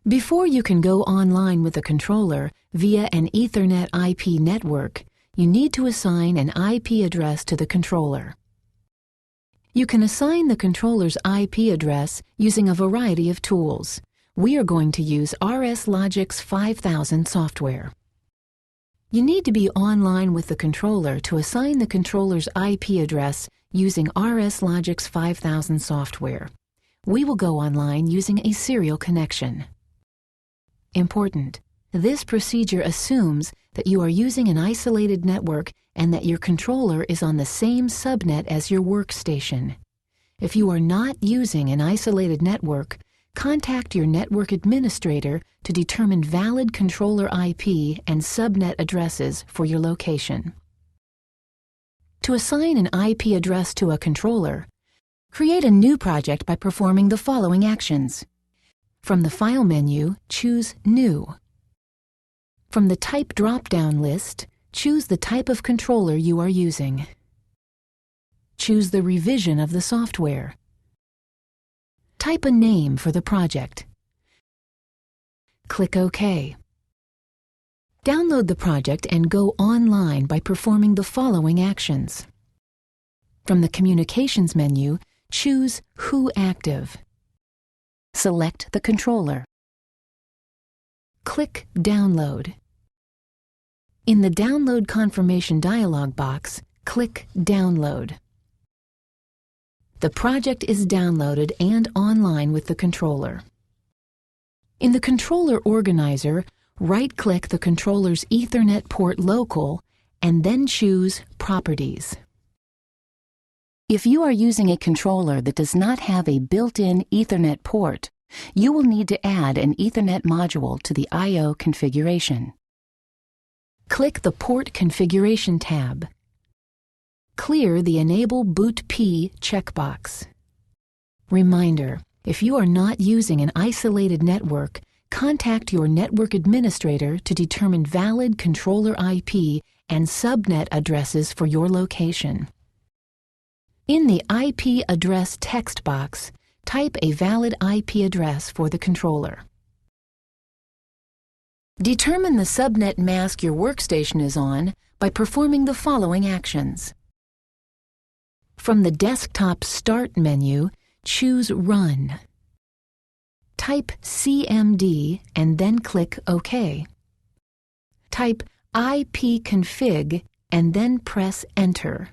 Before you can go online with the controller via an Ethernet IP network, you need to assign an IP address to the controller. You can assign the controller's IP address using a variety of tools. We are going to use RSLogix 5000 software. You need to be online with the controller to assign the controller's IP address using RSLogix 5000 software. We will go online using a serial connection. Important: this procedure assumes that you are using an isolated network and that your controller is on the same subnet as your workstation. If you are not using an isolated network, contact your network administrator to determine valid controller IP and subnet addresses for your location. To assign an IP address to a controller, create a new project by performing the following actions. From the File menu, choose New. From the Type drop-down list, choose the type of controller you are using. Choose the revision of the software. Type a name for the project. Click OK. Download the project and go online by performing the following actions. From the Communications menu, choose Who Active. Select the controller. Click Download. In the Download Confirmation dialog box, click Download. The project is downloaded and online with the controller. In the Controller Organizer, right-click the controller's Ethernet port local and then choose Properties. If you are using a controller that does not have a built-in Ethernet port, you will need to add an Ethernet module to the I/O configuration. Click the Port Configuration tab. Clear the Enable Boot P checkbox. Reminder: if you are not using an isolated network, contact your network administrator to determine valid controller IP and subnet addresses for your location. In the IP address text box, type a valid IP address for the controller. Determine the subnet mask your workstation is on by performing the following actions. From the Desktop Start menu, choose Run. Type CMD and then click OK. Type ipconfig and then press Enter.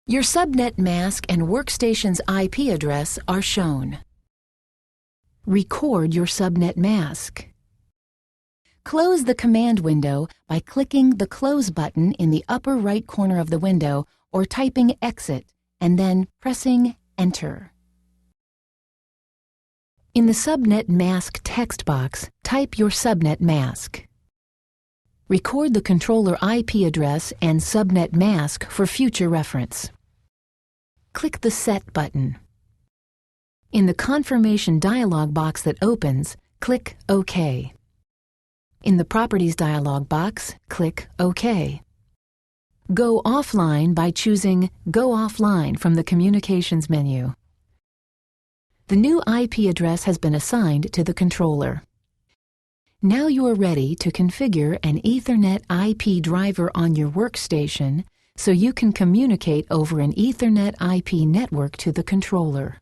Your subnet mask and workstation's IP address are shown. Record your subnet mask. Close the command window by clicking the Close button in the upper right corner of the window or typing Exit and then pressing Enter. In the Subnet Mask text box, type your subnet mask. Record the controller IP address and subnet mask for future reference. Click the Set button. In the Confirmation dialog box that opens, click OK. In the Properties dialog box, click OK. Go offline by choosing Go Offline from the Communications menu. The new IP address has been assigned to the controller. Now you are ready to configure an Ethernet IP driver on your workstation so you can communicate over an Ethernet IP network to the controller.